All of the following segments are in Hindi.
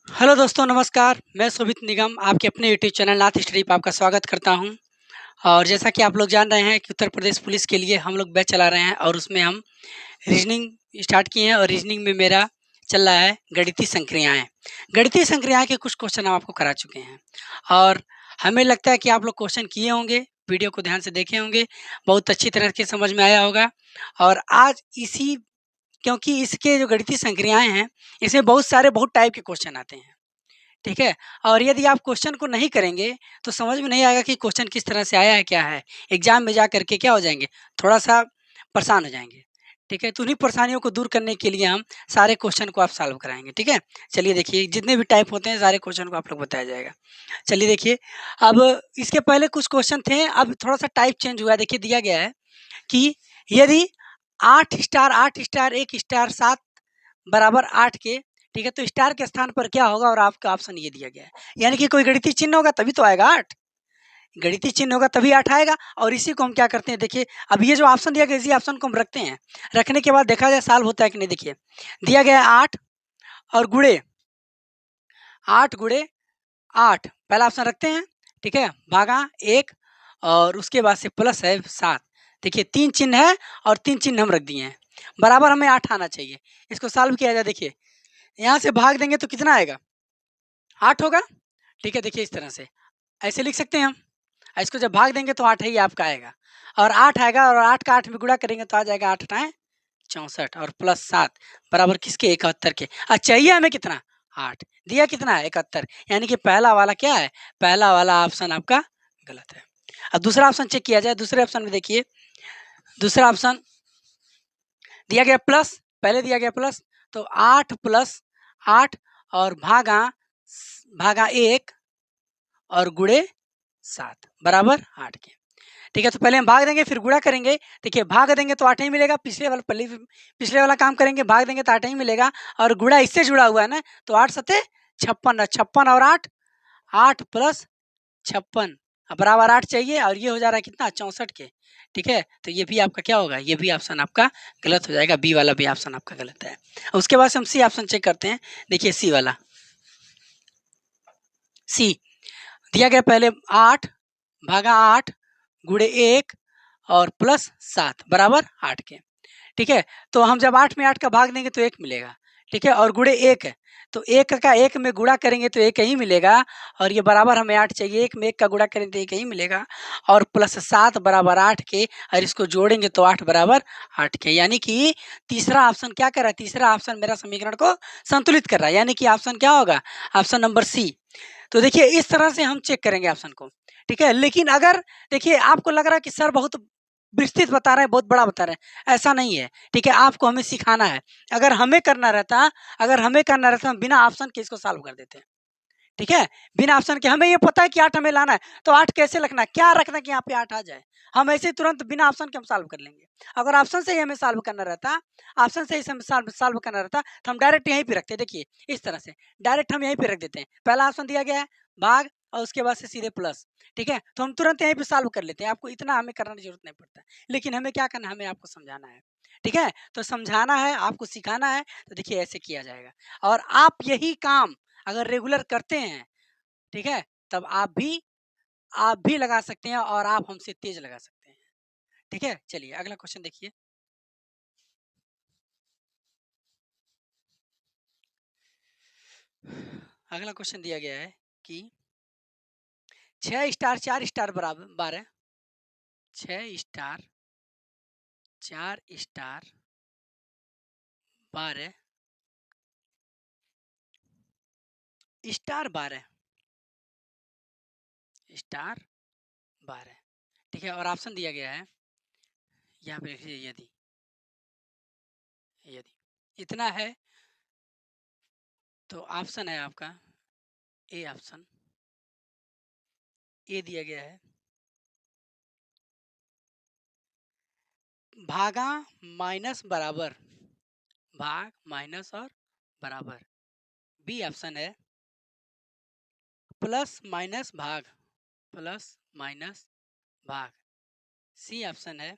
हेलो दोस्तों, नमस्कार। मैं शोभित निगम आपके अपने यूट्यूब चैनल नाथ स्टडी पे आपका स्वागत करता हूं। और जैसा कि आप लोग जान रहे हैं कि उत्तर प्रदेश पुलिस के लिए हम लोग बैच चला रहे हैं और उसमें हम रीजनिंग स्टार्ट किए हैं और रीजनिंग में मेरा चल रहा है गणितीय संक्रियाएं। गणितीय संक्रियाएं के कुछ क्वेश्चन हम आपको करा चुके हैं और हमें लगता है कि आप लोग क्वेश्चन किए होंगे, वीडियो को ध्यान से देखे होंगे, बहुत अच्छी तरह से समझ में आया होगा। और आज इसी क्योंकि इसके जो गणितीय संक्रियाएं हैं, इसमें बहुत टाइप के क्वेश्चन आते हैं। ठीक है? और यदि आप क्वेश्चन को नहीं करेंगे, तो समझ में नहीं आएगा कि क्वेश्चन किस तरह से आया है, क्या है? एग्ज़ाम में जा कर के क्या हो जाएँगे, थोड़ा-सा परेशान हो जाएँगे। ठीक है? तो उन्हीं परेशानियों को दूर करने के लिए हम सारे क्वेश्चन को आप सॉल्व कराएँगे, ठीक है? चलिए देखिए, जितने भी टाइप होते हैं, सारे क्वेश्चन को आप लोग बताया जाएगा। चलिए देखिए, अब इसके पहले कुछ क्वेश्चन थे, अब थोड़ा-सा टाइप चेंज हुआ है। देखिए, दिया गया है कि यदि 8 स्टार 8 स्टार 1 स्टार 7 बराबर 8 के, ठीक है, तो स्टार के स्थान पर क्या होगा और आपका ऑप्शन ये दिया गया है। यानी कि कोई गणितीय चिन्ह होगा तभी तो आएगा 8, गणितीय चिन्ह होगा तभी 8 आएगा। और इसी को हम क्या करते हैं, देखिए, अब ये जो ऑप्शन दिया गया इसी ऑप्शन को हम रखते हैं। रखने के बाद देखा जाए सॉल्व होता है कि नहीं। देखिए, दिया गया है 8 और गुणे 8 गुणे 8, पहला ऑप्शन रखते हैं, ठीक है, भागा 1 और उसके बाद से प्लस है 7। देखिए 3 चिन्ह है और 3 चिन्ह हम रख दिए हैं। बराबर हमें 8 आना चाहिए। इसको सॉल्व किया जाए, देखिए, यहाँ से भाग देंगे तो कितना आएगा? 8 होगा। ठीक है, देखिए इस तरह से ऐसे लिख सकते हैं हम। इसको जब भाग देंगे तो 8 ही आपका आएगा और 8 आएगा और 8 का 8 में गुणा करेंगे तो आ जाएगा 8 आठे 64 और प्लस 7 बराबर किसके? 71 के। चाहिए हमें कितना? 8। दिया कितना है? 71। यानी कि पहला वाला क्या है? पहला वाला ऑप्शन आपका गलत है। अब दूसरा ऑप्शन चेक किया जाए। दूसरे ऑप्शन में देखिए, दूसरा ऑप्शन दिया गया प्लस, पहले दिया गया प्लस, तो 8 प्लस 8 और भागा भागा 1 और गुणे 7 बराबर 8 के। ठीक है, तो पहले हम भाग देंगे फिर गुणा करेंगे। देखिए, भाग देंगे तो 8 ही मिलेगा। पिछले वाला काम करेंगे, भाग देंगे तो 8 ही मिलेगा और गुणा इससे जुड़ा हुआ है ना, तो 8 सत्ते 56, 56 और 8, 8 प्लस 56 बराबर 8 चाहिए और ये हो जा रहा है कितना? 64 के। ठीक है, तो ये भी आपका क्या होगा? ये भी ऑप्शन आपका गलत हो जाएगा। बी वाला भी ऑप्शन आपका गलत है। उसके बाद से हम सी ऑप्शन चेक करते हैं। देखिए सी वाला, सी दिया गया पहले 8 भागा 8 गुणे 1 और प्लस 7 बराबर 8 के। ठीक है, तो हम जब 8 में 8 का भाग देंगे तो 1 मिलेगा। ठीक है, और गुणे 1 है, तो 1 का 1 में गुणा करेंगे तो 1 ही मिलेगा और ये बराबर हमें 8 चाहिए। 1 में 1 का गुणा करेंगे तो 1 ही मिलेगा और प्लस 7 बराबर 8 के, और इसको जोड़ेंगे तो 8 बराबर 8 के। यानी कि तीसरा ऑप्शन क्या कर रहा है? तीसरा ऑप्शन मेरा समीकरण को संतुलित कर रहा है। यानी कि ऑप्शन क्या होगा? Option number C. तो देखिए इस तरह से हम चेक करेंगे ऑप्शन को। ठीक है, लेकिन अगर देखिए आपको लग रहा है कि सर बहुत विस्तृत बता रहे हैं, बहुत बड़ा बता रहे हैं, ऐसा नहीं है। ठीक है, आपको हमें सिखाना है। अगर हमें करना रहता हम बिना ऑप्शन के इसको सॉल्व कर देते हैं। ठीक है, बिना ऑप्शन के हमें ये पता है कि 8 हमें लाना है, तो 8 कैसे रखना है, क्या रखना है कि यहाँ पे 8 आ जाए। हम ऐसे ही तुरंत बिना ऑप्शन के हम सॉल्व कर लेंगे। अगर ऑप्शन से ही हमें सॉल्व करना रहता, ऑप्शन से ही हमें सॉल्व करना रहता, तो हम डायरेक्ट यहीं पे रखते। देखिए इस तरह से डायरेक्ट हम यहीं पे रख देते हैं। पहला ऑप्शन दिया गया है भाग और उसके बाद से सीधे प्लस। ठीक है, तो हम तुरंत यहीं पे सॉल्व कर लेते हैं। आपको इतना हमें करने की जरूरत नहीं पड़ता। लेकिन हमें क्या करना है? हमें आपको समझाना है। ठीक है, तो समझाना है, आपको सिखाना है, तो देखिए ऐसे किया जाएगा। और आप यही काम अगर रेगुलर करते हैं, ठीक है, तब आप भी लगा सकते हैं और आप हमसे तेज लगा सकते हैं। ठीक है, चलिए अगला क्वेश्चन देखिए। अगला क्वेश्चन दिया गया है कि 6 स्टार 4 स्टार बराबर 12, 6 स्टार 4 स्टार 12 स्टार 12 स्टार 12। ठीक है, और ऑप्शन दिया गया है यहाँ पे, लिखिए यदि यदि इतना है तो ऑप्शन है आपका ए ऑप्शन। ए दिया गया है भागा माइनस बराबर, भाग माइनस और बराबर। बी ऑप्शन है प्लस माइनस भाग, प्लस माइनस भाग। सी ऑप्शन है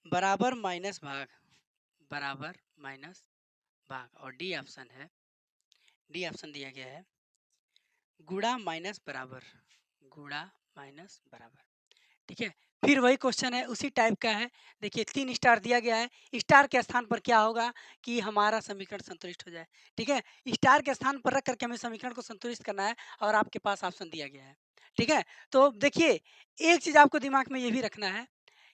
बराबर माइनस भाग, बराबर माइनस भाग। और डी ऑप्शन है डी ऑप्शन दिया गया है, गुणा माइनस बराबर, गुणा माइनस बराबर। ठीक है, फिर वही क्वेश्चन है, उसी टाइप का है। देखिए 3 स्टार दिया गया है, स्टार के स्थान पर क्या होगा कि हमारा समीकरण संतुलित हो जाए। ठीक है, स्टार के स्थान पर रख करके हमें समीकरण को संतुलित करना है और आपके पास ऑप्शन दिया गया है। ठीक है, तो देखिए एक चीज आपको दिमाग में ये भी रखना है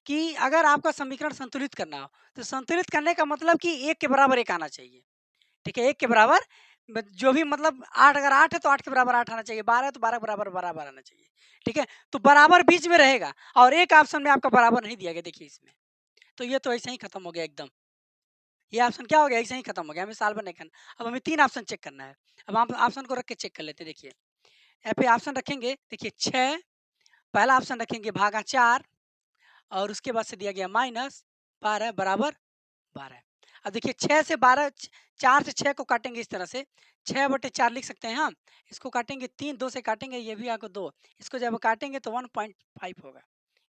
कि अगर आपका समीकरण संतुलित करना हो तो संतुलित करने का मतलब कि एक के बराबर एक आना चाहिए। ठीक है, एक के बराबर जो भी मतलब 8, अगर 8 है तो 8 के बराबर 8 आना चाहिए, 12 है तो 12 के बराबर बराबर आना चाहिए। ठीक है, तो बराबर बीच में रहेगा और एक ऑप्शन में आपका बराबर नहीं दिया गया, देखिए इसमें, तो ये तो ऐसे ही खत्म हो गया एकदम। ये ऑप्शन क्या हो गया, ऐसे ही खत्म हो गया, हमें साल भर नहीं करना। अब हमें 3 ऑप्शन चेक करना है। अब आप ऑप्शन को रख के चेक कर लेते हैं। देखिए यहाँ पे ऑप्शन रखेंगे, देखिए 6, पहला ऑप्शन रखेंगे भागा 4 और उसके बाद से दिया गया माइनस 12 बराबर 12। अब देखिए 6 से 12, 4 से 6 को काटेंगे इस तरह से, 6/4 लिख सकते हैं हम। इसको काटेंगे 3, 2 से काटेंगे, ये भी आपको 2, इसको जब काटेंगे तो 1.5 होगा।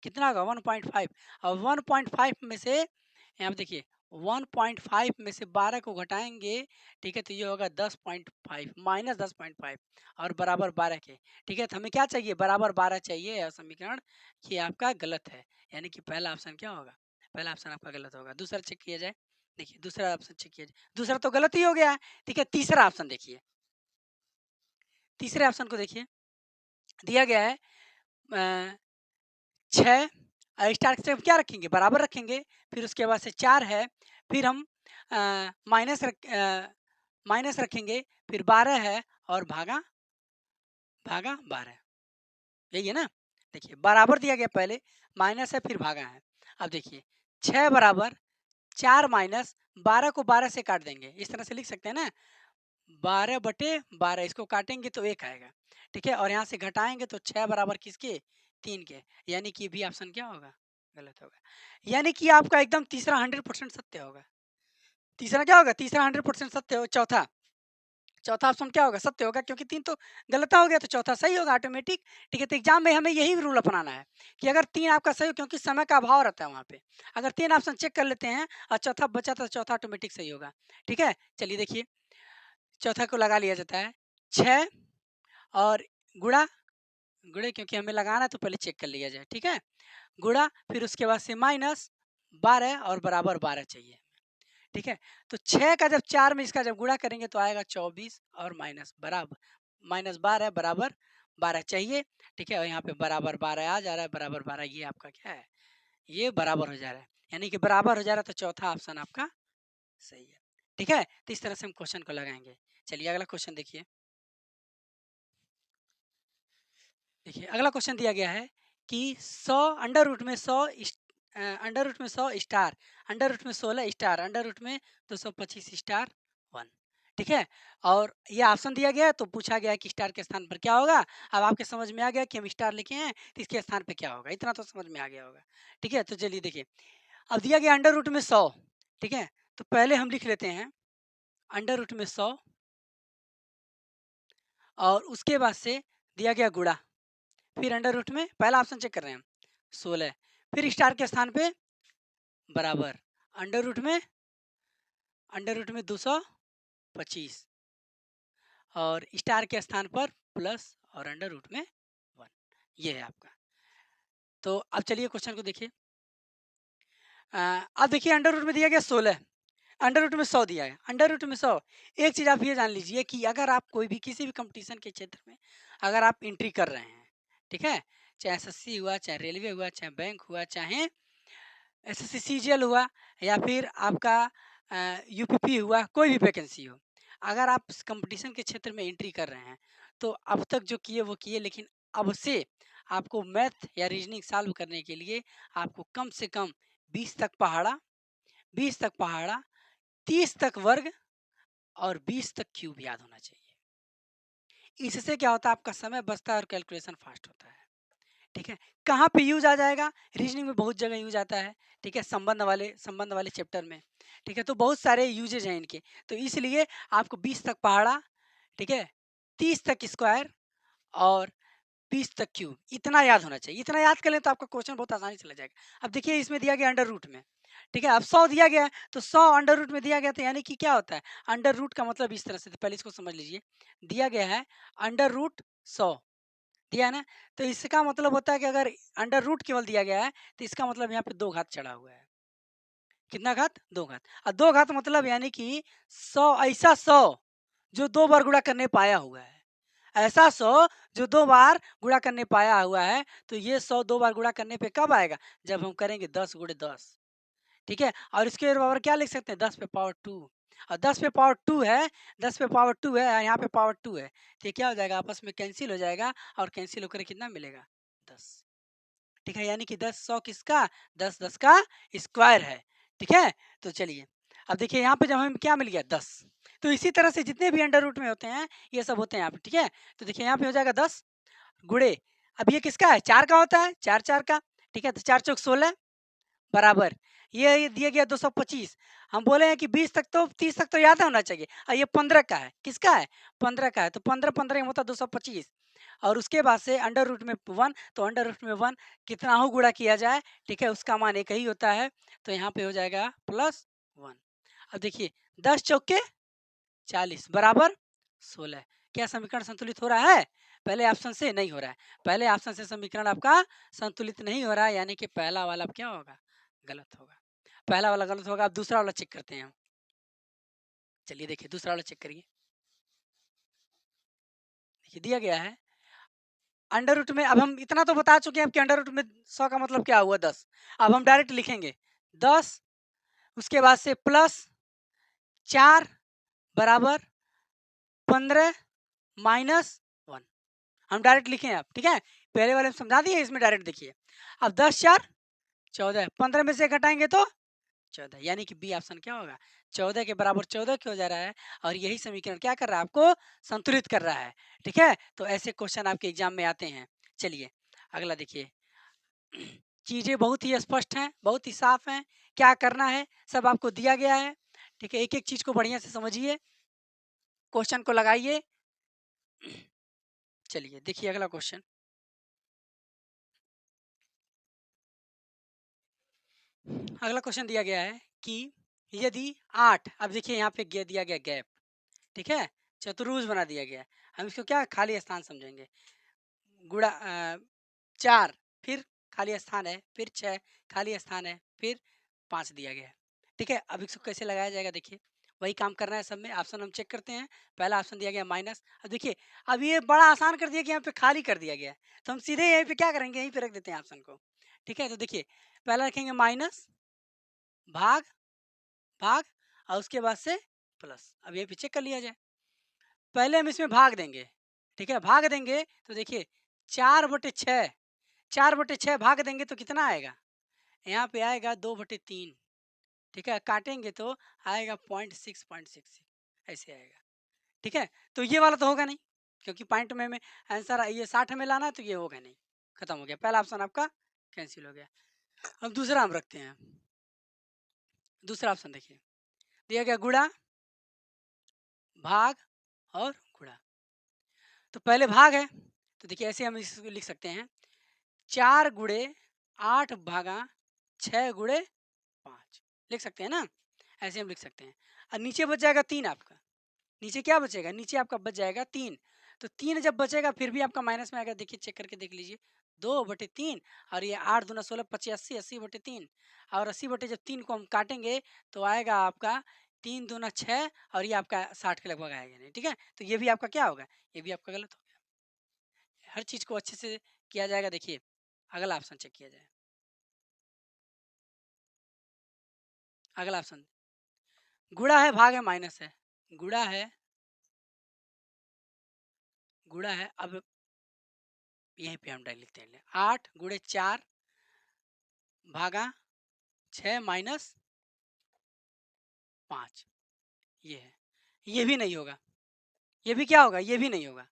कितना होगा 1.5। और 1.5 में से यहाँ पे देखिए 1.5 में से 12 को घटाएंगे, ठीक है, तो ये होगा 10.5 माइनस 10.5 और बराबर 12 के। ठीक है, तो हमें क्या चाहिए, बराबर 12 चाहिए। और समीकरण ये आपका गलत है, यानी कि पहला ऑप्शन क्या होगा, पहला ऑप्शन आपका गलत होगा। दूसरा चेक किया जाए, देखिए दूसरा ऑप्शन चेक किया जाए, दूसरा तो गलत ही हो गया है। ठीक है, तीसरा ऑप्शन देखिए, तीसरे ऑप्शन को देखिए, दिया गया है 6, स्टार से क्या रखेंगे, बराबर रखेंगे, फिर उसके बाद से 4 है, फिर हम माइनस रखेंगे, फिर 12 है और भागा भागा 12, यही है ना। देखिए बराबर दिया गया, पहले माइनस है फिर भागा है। अब देखिए 6 बराबर 4 माइनस 12 को 12 से काट देंगे, इस तरह से लिख सकते हैं ना, 12/12, इसको काटेंगे तो 1 आएगा। ठीक है, और यहाँ से घटाएंगे तो 6 बराबर किसके, 3 के, यानी कि भी ऑप्शन क्या होगा, गलत होगा। यानी कि आपका एकदम तीसरा 100% सत्य होगा। तीसरा क्या होगा, तीसरा 100% सत्य हो। चौथा, चौथा ऑप्शन क्या होगा, सत्य होगा, क्योंकि 3 तो गलत हो गया तो चौथा सही होगा ऑटोमेटिक। ठीक है, तो एग्जाम में हमें यही रूल अपनाना है कि अगर 3 आपका सही हो, क्योंकि समय का अभाव रहता है वहाँ पे, अगर 3 ऑप्शन चेक कर लेते हैं और चौथा बचा तो चौथा ऑटोमेटिक सही होगा। ठीक है, चलिए देखिए चौथा को लगा लिया जाता है, 6 और गुणा, गुणे क्योंकि हमें लगाना है तो पहले चेक कर लिया जाए। ठीक है, गुणा, फिर उसके बाद से माइनस 12 और बराबर 12 चाहिए। ठीक है, तो 6 का जब 4 में इसका जब गुणा करेंगे तो आएगा 24 और माइनस बराबर माइनस 12 बराबर 12 चाहिए। ठीक है, और यहाँ पे बराबर 12 आ जा रहा है, बराबर 12 ये आपका क्या है, ये बराबर हो जा रहा है, यानी कि बराबर हो जा रहा है, तो चौथा ऑप्शन आपका सही है। ठीक है, तो इस तरह से हम क्वेश्चन को लगाएंगे। चलिए अगला क्वेश्चन देखिए। देखिए अगला क्वेश्चन दिया गया है कि 100 अंडर रूट में 100 अंडर रूट में 100 स्टार, अंडर रूट में 16 स्टार, अंडर रूट में 225 स्टार 1। ठीक है, और ये ऑप्शन दिया गया है तो पूछा गया है कि स्टार के स्थान पर क्या होगा। अब आपके समझ में आ गया कि हम स्टार लिखे हैं तो इसके स्थान पे क्या होगा, इतना तो समझ में आ गया होगा। ठीक है, तो चलिए देखिए, अब दिया गया अंडर रूट में 100। ठीक है, तो पहले हम लिख लेते हैं अंडर रूट में 100 और उसके बाद से दिया गया गुणा, फिर अंडर रूट में पहला ऑप्शन चेक कर रहे हैं हम 16, फिर स्टार के स्थान पे बराबर, अंडर रूट में 225 और स्टार के स्थान पर प्लस और अंडर रूट में 1, ये है आपका। तो अब चलिए क्वेश्चन को देखिए। अब देखिए अंडर रूट में दिया गया 16, अंडर रूट में 100 दिया है, अंडर रूट में 100। एक चीज़ आप ये जान लीजिए कि अगर आप कोई भी किसी भी कंपटीशन के क्षेत्र में अगर आप एंट्री कर रहे हैं, ठीक है, चाहे एसएससी हुआ, चाहे रेलवे हुआ, चाहे बैंक हुआ, चाहे एसएससी सीजीएल हुआ, या फिर आपका यूपीपी हुआ, कोई भी वैकेंसी हो, अगर आप कंपटीशन के क्षेत्र में एंट्री कर रहे हैं तो अब तक जो किए वो किए, लेकिन अब से आपको मैथ या रीजनिंग सॉल्व करने के लिए आपको कम से कम 20 तक पहाड़ा, 20 तक पहाड़ा, 30 तक वर्ग और 20 तक क्यूब याद होना चाहिए। इससे क्या होता है, आपका समय बचता है और कैलकुलेशन फास्ट होता है। ठीक है, कहाँ पे यूज आ जाएगा, रीजनिंग में बहुत जगह यूज आता है। ठीक है, संबंध वाले चैप्टर में। ठीक है, तो बहुत सारे यूजेज हैं इनके, तो इसलिए आपको 20 तक पहाड़ा, ठीक है, 30 तक स्क्वायर और 20 तक क्यूब, इतना याद होना चाहिए। इतना याद कर लें तो आपका क्वेश्चन बहुत आसानी से लग जाएगा। अब देखिए इसमें दिया गया अंडर रूट में, ठीक है। अब 100 दिया गया है तो 100 अंडर रूट में दिया गया, तो यानी कि क्या होता है, अंडर रूट का मतलब इस तरह से, तो पहले इसको समझ लीजिए। दिया गया है अंडर रूट 100 दिया है ना, तो इसका मतलब होता है कि अगर अंडर रूट केवल दिया गया है तो इसका मतलब यहाँ पे 2 घात चढ़ा हुआ है। कितना घात? 2 घात। और 2 घात मतलब यानी कि 100 ऐसा 100 जो 2 बार गुणा करने पाया हुआ है। ऐसा 100 जो 2 बार गुणा करने पाया हुआ है, तो ये 100 2 बार गुणा करने पे कब आएगा? जब हम करेंगे 10 गुणे 10। ठीक है? और इसके बराबर क्या लिख सकते हैं? 10 पे पावर 2। और 10 पे पावर 2 है, 10 पे पावर 2 है और यहाँ पे पावर 2 है। तो ये क्या हो जाएगा? आपस में कैंसल हो जाएगा और कैंसल होकर कितना मिलेगा? 10। ठीक है? यानी कि 10 100 किसका? 10 10 का स्क्वायर है। ठीक है? तो चलिए, अब देखिए यहाँ पे जब हमें क्या मिल गया? 10। तो इसी तरह से जितने भी अंडर रूट में होते हैं, ये सब होते हैं यहाँ पे। ठीक है? तो देखिए यहाँ पे हो जाएगा 10 गुणे, अब ये किसका है? 4 का होता है, 4 4 का। ठीक है? तो 4 चौक 16 बराबर, ये दिया गया 225। हम बोले हैं कि 20 तक तो 30 तक तो याद होना चाहिए, और ये 15 का है। किसका है? 15 का है। तो 15 15 होता है 225। और उसके बाद से अंडर रूट में 1, तो अंडर रूट में 1 कितना हो गुणा किया जाए, ठीक है, उसका मान एक ही होता है। तो यहाँ पे हो जाएगा +1। अब देखिए 10 चौके 40 बराबर 16। क्या समीकरण संतुलित हो रहा है? पहले ऑप्शन से नहीं हो रहा है। पहले ऑप्शन से समीकरण आपका संतुलित नहीं हो रहा है, यानी कि पहला वाला अब क्या होगा? गलत होगा। पहला वाला गलत होगा। अब दूसरा वाला चेक करते हैं हम। चलिए देखिए दूसरा वाला चेक करिए। देखिए दिया गया है अंडर रूट में, अब हम इतना तो बता चुके हैं कि अंडर रूट में 100 का मतलब क्या हुआ? 10। अब हम डायरेक्ट लिखेंगे 10, उसके बाद से +4 बराबर 15 -1। हम डायरेक्ट लिखें आप, ठीक है? पहले वाले में समझा दिए, इसमें डायरेक्ट देखिए। अब 10 4 14, 15 में से घटाएंगे तो 14, यानी कि बी ऑप्शन क्या होगा? 14 के बराबर 14 क्यों हो जा रहा है? और यही समीकरण क्या कर रहा है? आपको संतुलित कर रहा है। ठीक है? तो ऐसे क्वेश्चन आपके एग्जाम में आते हैं। चलिए अगला देखिए। चीजें बहुत ही स्पष्ट हैं, बहुत ही साफ हैं। क्या करना है सब आपको दिया गया है। ठीक है? एक एक चीज को बढ़िया से समझिए, क्वेश्चन को लगाइए। चलिए देखिए अगला क्वेश्चन। अगला क्वेश्चन दिया गया है कि यदि 8, अब देखिए यहाँ पे दिया गया गैप, ठीक है, चतुर्भुज बना दिया गया है। हम इसको क्या खाली स्थान समझेंगे? गुणा 4, फिर खाली स्थान है, फिर 6 खाली स्थान है, फिर 5 दिया गया है। ठीक है? अब इसको कैसे लगाया जाएगा? देखिए वही काम करना है सब में। ऑप्शन हम चेक करते हैं। पहला ऑप्शन दिया गया माइनस। अब देखिए अब ये बड़ा आसान कर दिया कि यहाँ पे खाली कर दिया गया है, तो हम सीधे यहीं पे क्या करेंगे? यहीं पे रख देते हैं ऑप्शन को। ठीक है? तो देखिए पहला रखेंगे माइनस, भाग भाग, और उसके बाद से प्लस। अब ये भी चेक कर लिया जाए। पहले हम इसमें भाग देंगे। ठीक है? भाग देंगे तो देखिए 4/6, 4/6 भाग देंगे तो कितना आएगा? यहाँ पे आएगा 2/3। ठीक है? काटेंगे तो आएगा 0.6 ऐसे आएगा। ठीक है? तो ये वाला तो होगा नहीं, क्योंकि पॉइंट में आंसर ये 60 में लाना है, तो ये होगा नहीं। खत्म हो गया, पहला ऑप्शन आपका कैंसिल हो गया। अब दूसरा हम रखते हैं। दूसरा ऑप्शन देखिए दिया गया गुणा, भाग और गुणा। तो पहले भाग है, तो देखिए ऐसे हम इसको लिख सकते हैं 4 गुणे 8 भागा 6 गुणे 5 लिख सकते हैं ना? ऐसे हम लिख सकते हैं। और नीचे बच जाएगा 3 आपका। नीचे क्या बचेगा? नीचे आपका बच जाएगा 3। तो 3 जब बचेगा फिर भी आपका माइनस में आएगा। देखिए चेक करके देख लीजिए, 2/3, और ये 8 दूना 16 25 80, 80/3, और 80 जब 3 को हम काटेंगे तो आएगा आपका 3 दूना 6, और ये आपका 60 के लगभग आएगा नहीं। ठीक है? तो ये भी आपका क्या होगा? ये भी आपका गलत हो गया। हर चीज को अच्छे से किया जाएगा। देखिए अगला ऑप्शन चेक किया जाए। अगला ऑप्शन गुणा है, भाग है, माइनस है। गुणा है, गुणा है। अब यहीं पे हम डाल लिखते हैं 8 गुणे 4 भागा 6 माइनस 5, ये है। ये भी नहीं होगा। ये भी क्या होगा? ये भी नहीं होगा।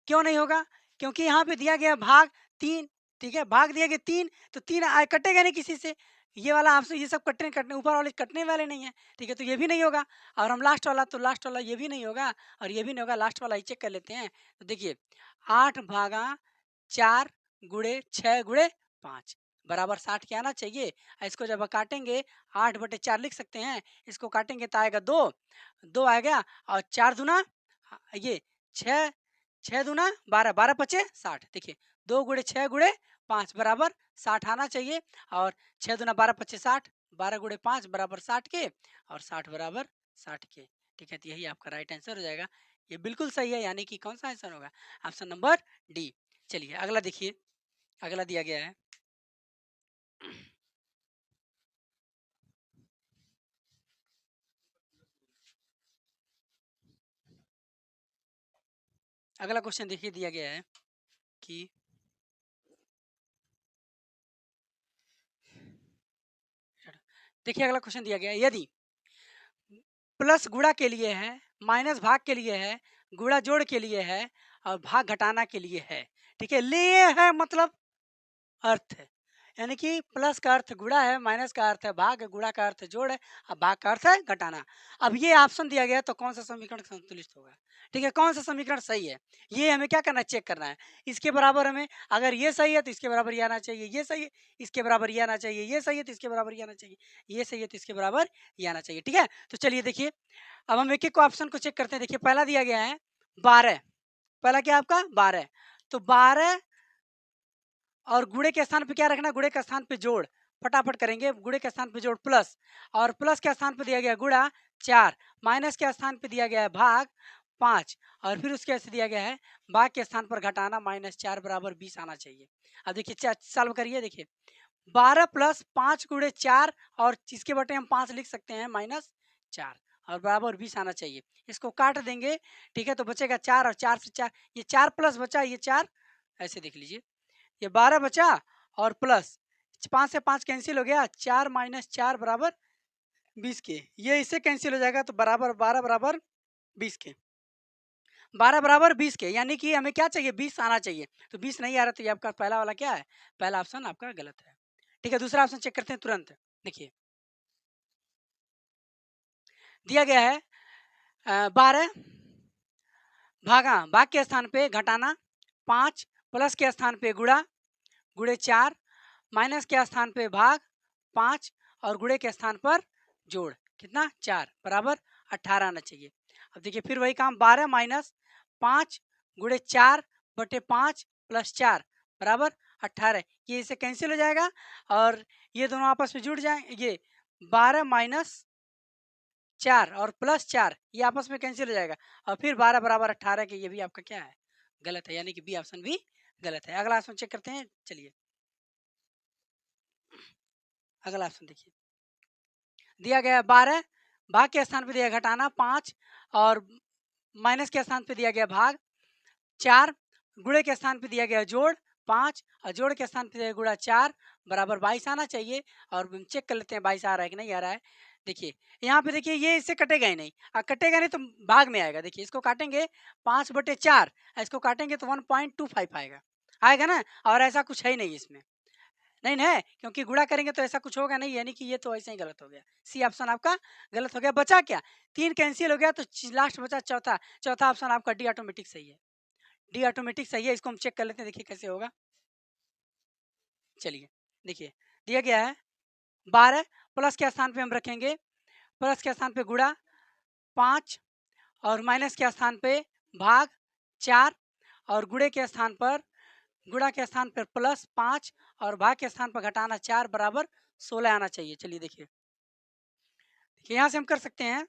क्यों नहीं होगा? क्योंकि यहाँ पे दिया गया भाग 3। ठीक है? भाग दिया गया 3, तो 3 कटेगा नहीं किसी से। ये वाला आपसे ये सब कटने कटने ऊपर वाले कटने वाले नहीं है। ठीक है? तो ये भी नहीं होगा। और हम लास्ट वाला, तो लास्ट वाला ये भी नहीं होगा और ये भी नहीं होगा। लास्ट वाला ही चेक कर लेते हैं। तो देखिए 8 भागा 4 गुणे 6 गुणे 5 बराबर 60 के आना चाहिए। इसको जब काटेंगे 8/4 लिख सकते हैं, इसको काटेंगे तो आएगा 2, 2 आ गया और 4 दूना ये 6, 6 दूना 12, 12 पचे 60। देखिए 2 गुणे 6 गुणे 5 बराबर 60 आना चाहिए और 6 दूना 12 पचे 60, 12 गुणे 5 बराबर 60 के और 60 बराबर 60 के। ठीक है, तो यही आपका राइट आंसर हो जाएगा। ये बिल्कुल सही है, यानी कि कौन सा आंसर होगा? Option number D. चलिए अगला देखिए, अगला दिया गया है। अगला क्वेश्चन देखिए, दिया गया है कि देखिए अगला क्वेश्चन दिया गया है, यदि प्लस गुणा के लिए है, माइनस भाग के लिए है, गुणा जोड़ के लिए है और भाग घटाना के लिए है। ठीक है, लिए है मतलब अर्थ है, यानी कि प्लस का अर्थ गुणा है, माइनस का अर्थ है भाग, गुणा का अर्थ जोड़ है और भाग का अर्थ है घटाना। अब ये ऑप्शन दिया गया है तो कौन सा समीकरण संतुलित होगा? ठीक है, कौन सा समीकरण सही है, ये हमें क्या करना है, चेक करना है। इसके बराबर हमें, अगर ये सही है तो इसके बराबर ये आना चाहिए, ये सही है इसके बराबर ये आना चाहिए, ये सही है तो इसके बराबर ये आना चाहिए, ये सही है तो इसके बराबर ये आना चाहिए। ठीक है, तो चलिए देखिए, अब हम एक एक को ऑप्शन को चेक करते हैं। देखिए पहला दिया गया है 12, पहला क्या आपका 12, तो 12 और गुणे के स्थान पे क्या रखना है, गुणे के स्थान पे जोड़, फटाफट करेंगे। गुणे के स्थान पे जोड़ प्लस, और प्लस के स्थान पे दिया गया गुणा 4, माइनस के स्थान पे दिया गया है भाग 5 और फिर उसके से दिया गया है भाग के स्थान पर घटाना -4 बराबर 20 आना चाहिए। अब देखिए सॉल्व करिए। देखिए 12 प्लस 5 गुणे 4 और इसके बटे हम 5 लिख सकते हैं -4 और बराबर 20 आना चाहिए। इसको काट देंगे, ठीक है, तो बचेगा 4 और 4 से 4, ये 4 प्लस बचा, ये 4 ऐसे देख लीजिए, ये 12 बचा और प्लस 5 से 5 कैंसिल हो गया, 4 माइनस 4 बराबर 20 के, ये इससे कैंसिल हो जाएगा तो बराबर 12 बराबर 20 के, 12 बराबर 20 के, यानी कि हमें क्या चाहिए, 20 आना चाहिए। तो 20 नहीं आ रहा, तो ये आपका पहला वाला क्या है, पहला ऑप्शन आपका गलत है। ठीक है, दूसरा ऑप्शन चेक करते हैं तुरंत। देखिए दिया गया है 12 भागा, भाग के स्थान पे घटाना 5, प्लस के स्थान पे गुणा, गुणे 4, माइनस के स्थान पे भाग 5 और गुणे के स्थान पर जोड़, कितना 4 बराबर 18 आना चाहिए। अब देखिए फिर वही काम, 12 माइनस 5 गुणे 4 बटे 5 प्लस 4 बराबर 18, ये इसे कैंसिल हो जाएगा और ये दोनों आपस में जुड़ जाए, ये 12 माइनस 4 और प्लस 4 ये आपस में कैंसिल हो जाएगा और फिर 12 बराबर 18 के, ये भी आपका क्या है, गलत है, यानी कि बी ऑप्शन भी गलत है। अगला ऑप्शन चेक करते हैं। चलिए अगला ऑप्शन देखिए, दिया गया 12, भाग के स्थान पे दिया घटाना 5 और माइनस के स्थान पे दिया गया भाग 4, गुणे के स्थान पे दिया गया जोड़ 5 और जोड़ के स्थान पे दिया गुणा 4 बराबर 22 आना चाहिए। और हम चेक कर लेते हैं 22 आ रहा है कि नहीं आ रहा है। देखिए यहाँ पे देखिए ये इससे कटेगा ही नहीं, कटेगा नहीं तो भाग में आएगा। देखिए इसको काटेंगे 5/4, इसको काटेंगे तो 1.25 आएगा, आएगा ना, और ऐसा कुछ है ही नहीं इसमें, नहीं ना है, क्योंकि गुणा करेंगे तो ऐसा कुछ होगा नहीं, यानी कि ये तो ऐसे ही गलत हो गया, सी ऑप्शन आपका गलत हो गया। बचा क्या, 3 कैंसिल हो गया तो लास्ट बचा चौथा, चौथा ऑप्शन आपका डी ऑटोमेटिक सही है, डी ऑटोमेटिक सही है। इसको हम चेक कर लेते हैं, देखिए कैसे होगा। चलिए देखिए दिया गया है 12, प्लस के स्थान पे हम रखेंगे, प्लस के स्थान पे गुणा 5 और माइनस के स्थान पे भाग 4 और गुणे के स्थान पर, गुणा के स्थान पर प्लस 5 और भाग के स्थान पर घटाना 4 बराबर 16 आना चाहिए। चलिए देखिए, देखिए यहाँ से हम कर सकते हैं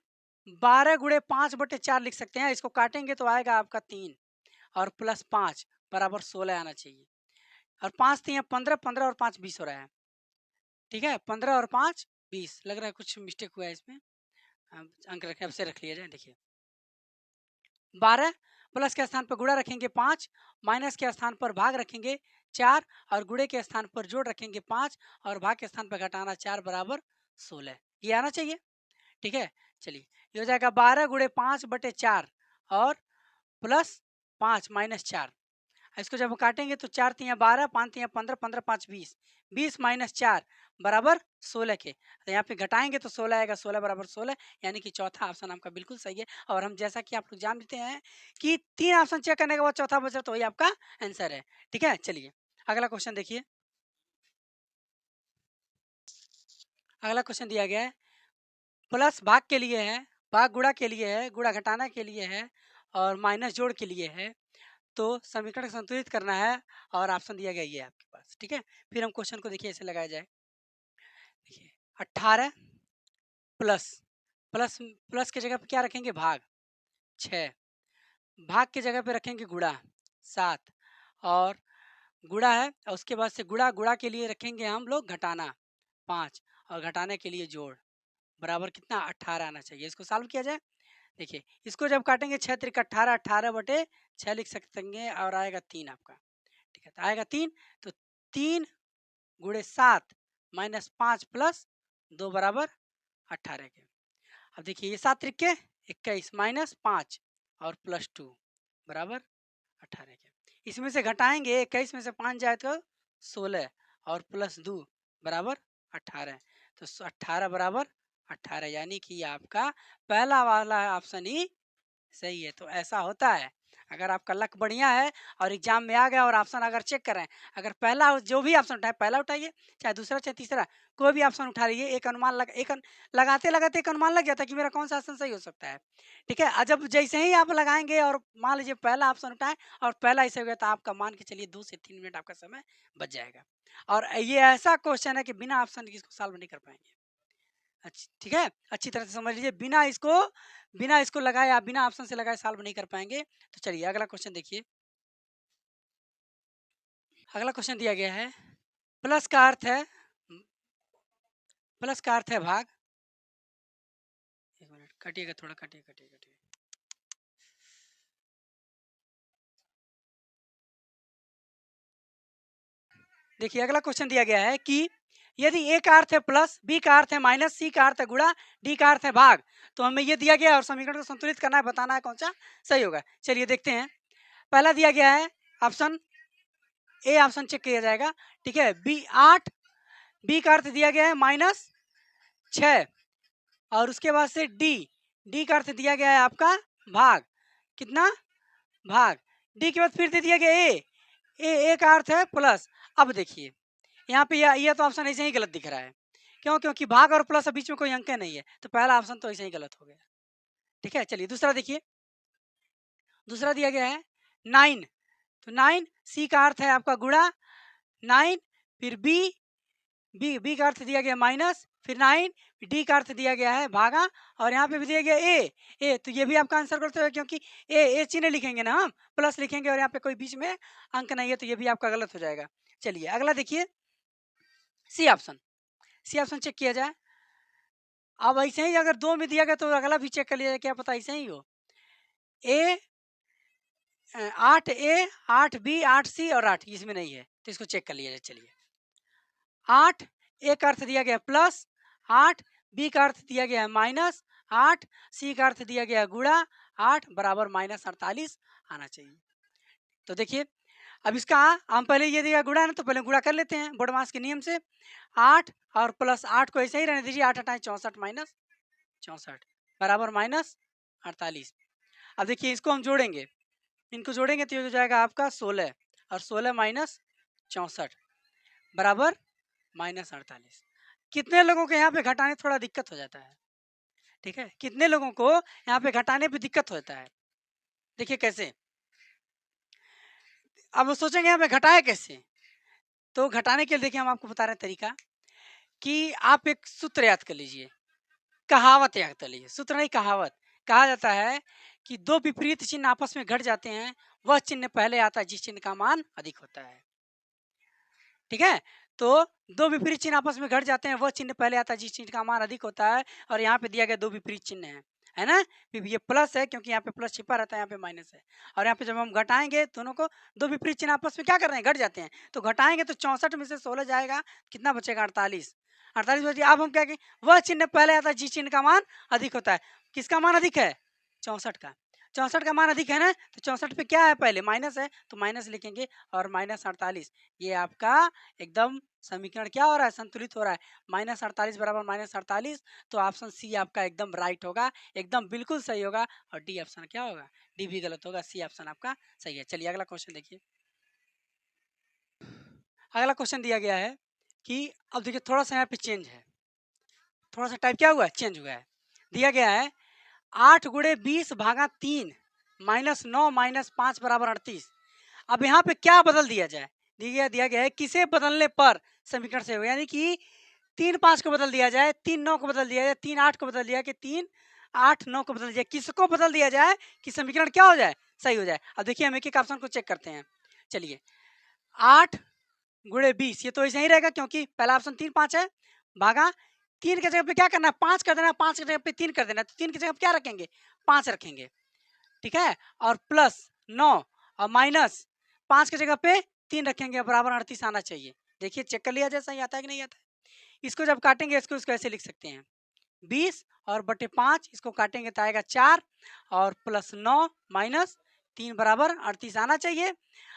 12 गुणे 5/4 लिख सकते हैं, इसको काटेंगे तो आएगा आपका 3 और प्लस 5 बराबर 16 आना चाहिए। और 5 3 15, 15 और 5 20 हो रहा है। ठीक है, 15 और 5 20, लग रहा है कुछ मिस्टेक हुआ है इसमें, अंक रखें, अब से रख लिया जाए। देखिए 12 प्लस के स्थान पर गुणा रखेंगे 5, माइनस के स्थान पर भाग रखेंगे 4 और गुणे के स्थान पर जोड़ रखेंगे 5 और भाग के स्थान पर घटाना 4 बराबर 16, ये आना चाहिए। ठीक है, चलिए ये हो जाएगा 12 गुणे 5/4 और प्लस 5 माइनस 4, इसको जब काटेंगे तो 4 तिया 12, 5 तिया 15, 15 5 20, 20 माइनस 4 बराबर 16 के, तो यहाँ पे घटाएंगे तो 16 आएगा, 16 बराबर 16, यानी कि चौथा ऑप्शन आपका बिल्कुल सही है। और हम जैसा कि आप लोग जान लेते हैं कि 3 ऑप्शन चेक करने के बाद चौथा बचा तो वही आपका आंसर है। ठीक है, चलिए अगला क्वेश्चन देखिए, अगला क्वेश्चन दिया गया है, प्लस भाग के लिए है, भाग गुणा के लिए है, गुणा घटाना के लिए है और माइनस जोड़ के लिए है। तो समीकरण को संतुलित करना है और ऑप्शन दिया गया ये है आपके पास। ठीक है, फिर हम क्वेश्चन को देखिए ऐसे लगाया जाए। देखिए 18 प्लस प्लस प्लस की जगह पे क्या रखेंगे, भाग 6, भाग की जगह पे रखेंगे गुणा 7 और गुणा है और उसके बाद से गुणा गुणा के लिए रखेंगे हम लोग घटाना 5 और घटाने के लिए जोड़, बराबर कितना 18 आना चाहिए। इसको सॉल्व किया जाए। देखिए इसको जब काटेंगे 6 त्रिक 18, 18 बटे 6 लिख सकते हैं और आएगा 3 आपका। ठीक है, तो आएगा 3, तो 3 गुणे 7 माइनस 5 प्लस 2 बराबर 18 के। अब देखिए ये 7 त्रिक 21 माइनस 5 और प्लस 2 बराबर 18 के। इसमें से घटाएंगे 21 में से 5 जाए तो 16 और प्लस 2 बराबर 18, तो 18 बराबर 18 यानी कि आपका पहला वाला ऑप्शन ही सही है। तो ऐसा होता है, अगर आपका लक बढ़िया है और एग्जाम में आ गया और ऑप्शन अगर चेक करें, अगर पहला जो भी ऑप्शन उठाए, पहला उठाइए चाहे दूसरा चाहे तीसरा, कोई भी ऑप्शन उठा लीजिए, एक अनुमान लगाते लगाते एक अनुमान लग जाता है कि मेरा कौन सा ऑप्शन सही हो सकता है। ठीक है, जब जैसे ही आप लगाएंगे और मान लीजिए पहला ऑप्शन उठाएं और पहला ऐसे हो गया, तो आपका मान के चलिए 2 से 3 मिनट आपका समय बच जाएगा। और ये ऐसा क्वेश्चन है कि बिना ऑप्शन के इसको सॉल्व नहीं कर पाएंगे। ठीक है, अच्छी तरह से समझ लीजिए, बिना इसको लगाए, आप बिना ऑप्शन से लगाए सॉल्व नहीं कर पाएंगे। तो चलिए अगला क्वेश्चन देखिए। अगला क्वेश्चन दिया गया है, प्लस का अर्थ है भाग। एक मिनट कटिएगा, थोड़ा कटिए। देखिए अगला क्वेश्चन दिया गया है कि यदि ए का अर्थ है प्लस, बी का अर्थ है माइनस, सी का अर्थ है गुणा, डी का अर्थ है भाग, तो हमें ये दिया गया और समीकरण को संतुलित करना है, बताना है कौन सा सही होगा। चलिए देखते हैं। पहला दिया गया है ऑप्शन ए, ऑप्शन चेक किया जाएगा। ठीक है, बी 8, बी का अर्थ दिया गया है माइनस 6 और उसके बाद से डी, डी का अर्थ दिया गया है आपका भाग, कितना भाग, डी के बाद फिर दे दिया गया ए का अर्थ है प्लस। अब देखिए यहाँ पे यह तो ऑप्शन ऐसे ही गलत दिख रहा है, क्यों, क्योंकि भाग और प्लस बीच में कोई अंक नहीं है, तो पहला ऑप्शन तो ऐसे ही गलत हो गया। ठीक है, चलिए दूसरा देखिए। दूसरा दिया गया है 9, तो 9 सी का अर्थ है आपका गुणा 9, फिर बी का अर्थ दिया गया माइनस, फिर 9, डी का अर्थ दिया गया है भागा और यहाँ पे भी दिया गया ए, तो ये भी आपका आंसर करते हुए, क्योंकि ए चिन्ह लिखेंगे ना हम, प्लस लिखेंगे और यहाँ पे कोई बीच में अंक नहीं है, तो ये भी आपका गलत हो जाएगा। चलिए अगला देखिए, C option, C option check किया जाए। अब ऐसे ही अगर 2 में दिया गया तो अगला भी चेक कर लिया जाए, क्या पता ऐसे ही हो। ए 8 ए 8 बी 8 सी और 8 इसमें नहीं है, तो इसको चेक कर लिया जाए। चलिए 8 ए का अर्थ दिया गया प्लस, 8 बी का अर्थ दिया गया है माइनस, 8 सी का अर्थ दिया गया गुणा, 8 बराबर माइनस 48 आना चाहिए। तो देखिए अब इसका हम पहले ये दिया गुणा ना, तो पहले गुणा कर लेते हैं बोडमास के नियम से। 8 और प्लस 8 को ऐसे ही रहने दीजिए, 8 हटाएं 64 माइनस 64 बराबर माइनस 48। अब देखिए इसको हम जोड़ेंगे, इनको जोड़ेंगे तो ये हो जाएगा आपका 16 और 16 माइनस 64 बराबर माइनस 48। कितने लोगों के यहाँ पे घटाने थोड़ा दिक्कत हो जाता है। ठीक है, कितने लोगों को यहाँ पे घटाने पे दिक्कत होता है। देखिए कैसे, अब वो सोचेंगे यहाँ पे घटाए कैसे, तो घटाने के लिए देखिए हम आपको बता रहे हैं तरीका, कि आप एक सूत्र याद कर लीजिए, कहावत याद कर लीजिए, सूत्र नहीं कहावत। कहा जाता है कि दो विपरीत चिन्ह आपस में घट जाते हैं, वह चिन्ह पहले आता है जिस चिन्ह का मान अधिक होता है। ठीक है, तो दो विपरीत चिन्ह आपस में घट जाते हैं, वह चिन्ह पहले आता है जिस चिन्ह का मान अधिक होता है। और यहाँ पे दिया गया दो विपरीत चिन्ह है ना, ये प्लस है क्योंकि यहाँ पे प्लस छिपा रहता है, यहाँ पे माइनस है। और यहाँ पे जब हम घटाएंगे दोनों को, दो विपरीत चिन्ह आपस में क्या कर रहे हैं, घट जाते हैं, तो घटाएंगे तो 64 में से 16 जाएगा, कितना बचेगा 48, 48 बचे। अब हम क्या कहें, वह चिन्ह पहले आता है जिस चिन्ह का मान अधिक होता है। किसका मान अधिक है, 64 का, 64 का मान अधिक है ना, तो 64 पे क्या है, पहले माइनस है तो माइनस लिखेंगे और माइनस 48। ये आपका एकदम समीकरण क्या हो रहा है, संतुलित हो रहा है, माइनस 48 बराबर माइनस 48। तो ऑप्शन सी आपका एकदम राइट होगा, एकदम बिल्कुल सही होगा। और डी ऑप्शन क्या होगा, डी भी गलत होगा, सी ऑप्शन आपका सही है। चलिए अगला क्वेश्चन देखिए। अगला क्वेश्चन दिया गया है कि अब देखिए थोड़ा सा यहाँ पे चेंज है, थोड़ा सा टाइप क्या हुआ है, चेंज हुआ है। दिया गया है 8 गुणे 20 भागा 3 माइनस 9 माइनस 5 बराबर 38। अब यहाँ पे क्या बदल दिया जाए, दिया गया है किसे बदलने पर समीकरण से होगा, यानी कि 3 5 को बदल दिया जाए, 3 9 को बदल दिया जाए, 3 8 को बदल दिया कि 3 8 9 को बदल दिया, किसको बदल दिया जाए कि समीकरण क्या हो जाए, सही हो जाए। अब देखिए हम एक एक ऑप्शन को चेक करते हैं। चलिए 8 गुणे 20, ये तो ऐसे ही रहेगा क्योंकि पहला ऑप्शन 3 5 है, भागा 3 के जगह पे क्या करना है, 5 कर देना, 5 की जगह पे 3 कर देना, तो 3 की जगह पे क्या रखेंगे, 5 रखेंगे, ठीक है, और प्लस 9 और माइनस 5 की जगह पे 3 रखेंगे, बराबर 38 आना चाहिए। देखिए चेक कर लिया जाए सही आता है कि नहीं आता है। इसको जब काटेंगे इसको ऐसे लिख सकते हैं 20 और बटे 5, इसको काटेंगे तो आएगा 4 और प्लस 9 माइनस 3 बराबर 38 आना चाहिए।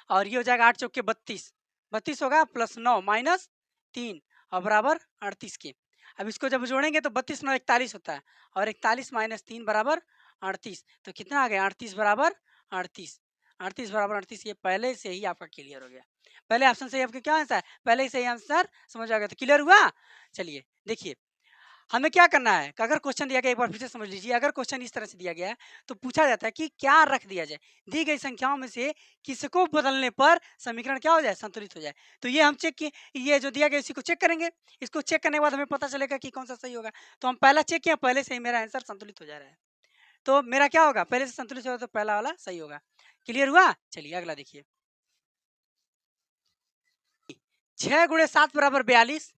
और ये हो जाएगा 8 चौके 32, 32 होगा प्लस 9 माइनस 3 और बराबर 38 के। अब इसको जब जोड़ेंगे तो 32 9 41 होता है, और 41 माइनस 3 बराबर 38, तो कितना आ गया 38 बराबर 38, 38 बराबर 38। ये पहले से ही आपका क्लियर हो गया, पहले ऑप्शन से आपका क्या आंसर है, पहले से ही आंसर समझ आ गया, तो क्लियर हुआ। चलिए देखिए हमें क्या करना है कि अगर क्वेश्चन दिया गया, एक बार फिर से समझ लीजिए, अगर क्वेश्चन इस तरह से दिया गया है तो पूछा जाता है कि क्या रख दिया जाए, दी गई संख्याओं में से किसको बदलने पर समीकरण क्या हो जाए, संतुलित हो जाए। तो ये हम चेक किए, ये जो दिया गया इसी को चेक करेंगे, इसको चेक करने के बाद हमें पता चलेगा कि कौन सा सही होगा। तो हम पहला चेक किया, पहले से ही मेरा आंसर संतुलित हो जा रहा है, तो मेरा क्या होगा, पहले से संतुलित होगा तो पहला वाला सही होगा। क्लियर हुआ। चलिए अगला देखिए, 6 गुणे 7 बराबर 42,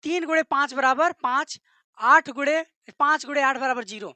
3 गुणे 5 बराबर 5, 8 गुणे 5 गुणे 8 बराबर 0।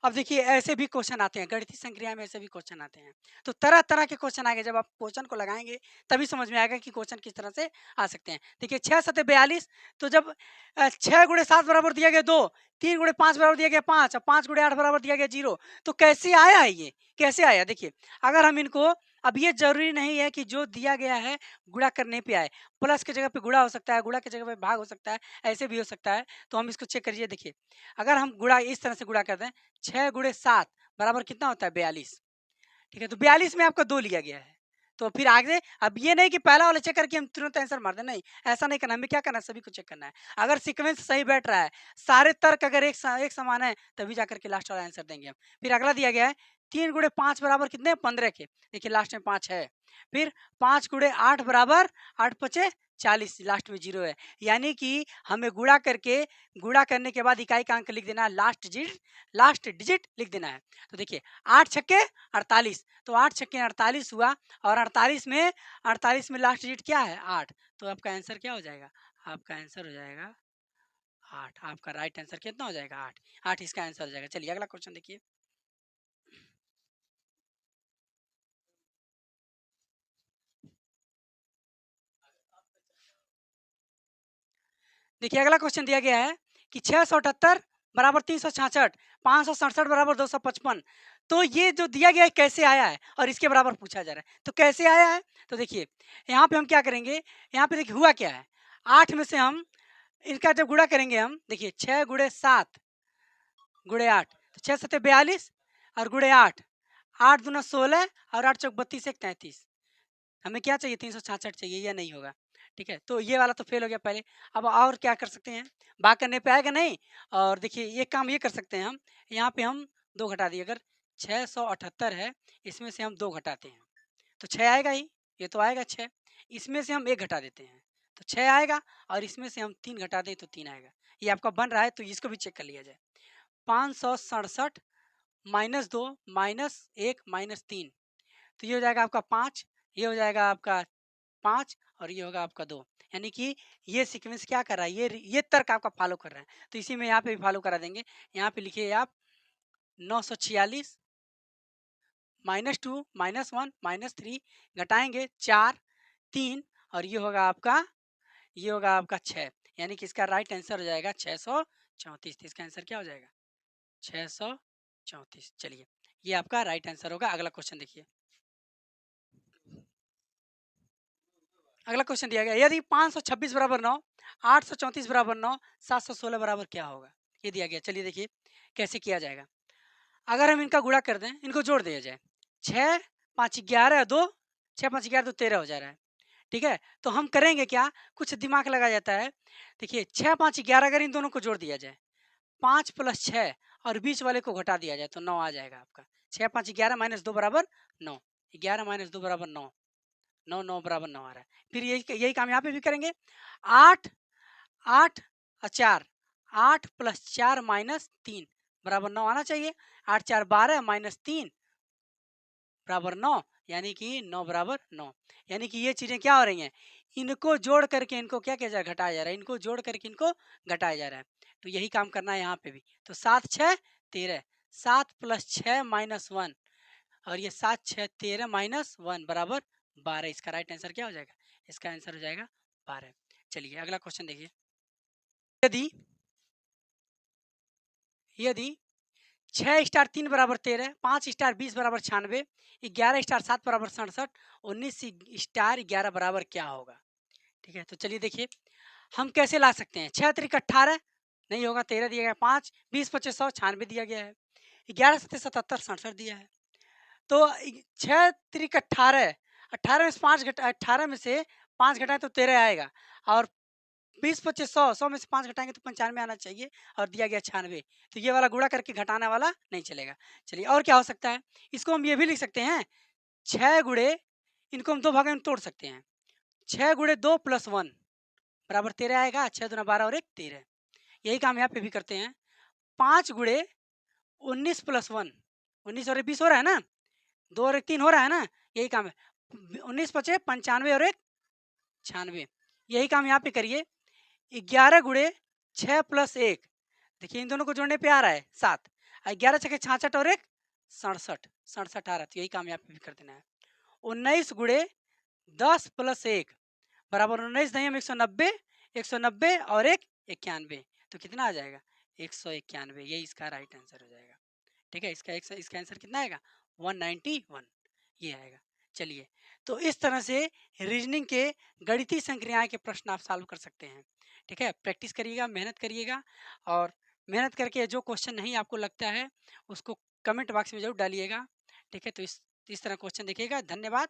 अब देखिए ऐसे भी क्वेश्चन आते हैं, गणितीय संक्रिया में ऐसे भी क्वेश्चन आते हैं, तो तरह तरह के क्वेश्चन आएंगे, जब आप क्वेश्चन को लगाएंगे तभी समझ में आएगा कि क्वेश्चन किस तरह से आ सकते हैं। देखिए 6 7 42, तो जब 6 गुणे 7 बराबर दिया गया 2, 3 गुणे 5 बराबर दिया गया 5 और 5 गुणे 8 बराबर दिया गया 0, तो कैसे आया है, ये कैसे आया। देखिए अगर हम इनको, अब ये जरूरी नहीं है कि जो दिया गया है गुणा करने पे आए, प्लस की जगह पे गुणा हो सकता है, गुणा की जगह पे भाग हो सकता है, ऐसे भी हो सकता है। तो हम इसको चेक करिए, देखिए अगर हम गुणा इस तरह से गुणा कर दें, 6 गुणे 7 बराबर कितना होता है 42, ठीक है, तो 42 में आपका 2 लिया गया है। तो फिर आगे अब ये नहीं कि पहला वाला चेक करके हम तुरंत आंसर मार दें, नहीं ऐसा नहीं करना, हमें क्या करना है, सभी को चेक करना है। अगर सीक्वेंस सही बैठ रहा है, सारे तर्क अगर एक समान है, तभी जाकर के लास्ट वाला आंसर देंगे हम। फिर अगला दिया गया है 3 गुणे 5 बराबर कितने 15 के, देखिए लास्ट में 5 है। फिर 5 गुणे 8 बराबर 8 पचे 40, लास्ट में 0 है, यानी कि हमें गुणा करने के बाद इकाई का अंक लिख देना है, लास्ट डिजिट लिख देना है। तो देखिए 8 छक्के 48, तो 8 छक्के 48 हुआ, और 48 में लास्ट डिजिट क्या है 8, तो आपका आंसर क्या हो जाएगा, आपका आंसर हो जाएगा 8। आपका राइट आंसर कितना हो जाएगा 8, 8 इसका आंसर हो जाएगा। चलिए अगला क्वेश्चन देखिए, देखिए अगला क्वेश्चन दिया गया है कि 678 बराबर 366, 567 बराबर 255। तो ये जो दिया गया है कैसे आया है, और इसके बराबर पूछा जा रहा है, तो कैसे आया है। तो देखिए यहाँ पे हम क्या करेंगे, यहाँ पे देखिए हुआ क्या है, 8 में से हम इनका जब गुणा करेंगे, हम देखिए 6 गुणे 7 गुणे 8, तो 6 7 42 और गुणे 8, 8 दूना 16 और 8 चौक 32 1 33। हमें क्या चाहिए 366 चाहिए, या नहीं होगा, ठीक है, तो ये वाला तो फेल हो गया पहले। अब और क्या कर सकते हैं, भाग करने पे आएगा नहीं, और देखिए ये काम ये कर सकते हैं हम, यहाँ पे हम 2 घटा दिए, अगर 678 है, इसमें से हम 2 घटाते हैं तो 6 आएगा ही, ये तो आएगा 6, इसमें से हम 1 घटा देते हैं तो 6 आएगा, और इसमें से हम 3 घटा दें तो 3 आएगा। ये आपका बन रहा है, तो इसको भी चेक कर लिया जाए। 567 माइनस 2 माइनस 1 माइनस 3, तो ये हो जाएगा आपका 5, ये हो जाएगा आपका 5, और ये होगा आपका 2, यानी कि ये सीक्वेंस क्या कर रहा है, ये तर्क आपका फॉलो कर रहा है, तो इसी में यहाँ पे भी फॉलो करा देंगे। यहाँ पे लिखिए आप 946 -2 -1 -3, घटाएंगे 4 3, और ये होगा आपका 6, यानी कि इसका राइट आंसर हो जाएगा 634। तो इसका आंसर क्या हो जाएगा 634। चलिए ये आपका राइट आंसर होगा। अगला क्वेश्चन देखिए, अगला क्वेश्चन दिया गया, यदि 526 बराबर 9, 834 बराबर 9, 716 बराबर क्या होगा, ये दिया गया। चलिए देखिए कैसे किया जाएगा। अगर हम इनका गुणा कर दें, इनको जोड़ दिया जाए, 6 5 11 2, 6 5 11 2 13 हो जा रहा है, ठीक है, तो हम करेंगे क्या, कुछ दिमाग लगा जाता है। देखिए 6 5 11, अगर इन दोनों को जोड़ दिया जाए, 5 प्लस 6 और बीच वाले को घटा दिया जाए तो 9 आ जाएगा आपका। 6 5 11 माइनस 2 बराबर 9। 11 माइनस 2 बराबर 9। 9 9 बराबर 9 आ रहा है। फिर यही काम यहाँ पे भी करेंगे। 8 8 और 4 8 प्लस 4 माइनस 3 बराबर 9 आना चाहिए। 8 4 12 माइनस 3 बराबर 9, यानी कि 9 बराबर 9। यानी कि ये चीजें क्या हो रही हैं, इनको जोड़ करके इनको क्या किया जा रहा है, घटाया जा रहा है। इनको जोड़ करके इनको घटाया जा रहा है। तो यही काम करना है यहाँ पे भी। तो 7 6 13, 7 प्लस 6 माइनस 1 और ये 7 6 13 माइनस 1 बराबर 12। इसका राइट आंसर क्या हो जाएगा, इसका आंसर हो जाएगा 12। चलिए अगला क्वेश्चन देखिए। यदि यदि 6 स्टार 3 बराबर 13, 5 स्टार 20 बराबर 96, 11 स्टार 7 बराबर 67, 19 स्टार 11 बराबर क्या होगा। ठीक है, तो चलिए देखिए हम कैसे ला सकते हैं। 6 त्रिक 18 नहीं होगा, 13 दिया गया, 5 20 25 100 96 दिया गया है, 11 7 77 67 दिया है। तो 6 त्रिक 18, 18 में से 5 घटा, 18 में से 5 घटाए तो 13 आएगा, और 20 25 100 100 में से 5 घटाएंगे तो 95 आना चाहिए, और दिया गया 96। तो ये वाला गुणा करके घटाने वाला नहीं चलेगा। चलिए और क्या हो सकता है, इसको हम ये भी लिख सकते हैं 6 गुणे, इनको हम 2 भागों में तोड़ सकते हैं। 6 गुणे 2 प्लस 1 बराबर 13 आएगा। 6 दूना 12 और 1 13। यही काम यहाँ पे भी करते हैं। 5 गुणे 19 प्लस 1, 19 और 20 हो रहा है ना, 2 और 1 3 हो रहा है ना, यही काम है। 19 पचे 95 और 1 96। यही काम यहाँ पे करिए। 11 गुणे 6 प्लस 1, देखिए इन दोनों को जोड़ने पे आ रहा है 7, 11 छके 66 और 1 67, 67 आ रहा है। तो यही काम यहाँ पे भी कर देना है। 19 गुणे 10 प्लस 1 बराबर 19 नहीं हम 190, 190 और 1 91, तो कितना आ जाएगा 191। यही इसका राइट आंसर हो जाएगा। ठीक है, इसका आंसर कितना आएगा 191, ये आएगा। चलिए, तो इस तरह से रीजनिंग के गणितीय संक्रियाएं के प्रश्न आप सॉल्व कर सकते हैं। ठीक है, प्रैक्टिस करिएगा, मेहनत करिएगा, और मेहनत करके जो क्वेश्चन नहीं आपको लगता है उसको कमेंट बॉक्स में जरूर डालिएगा। ठीक है, तो इस तरह क्वेश्चन देखिएगा। धन्यवाद।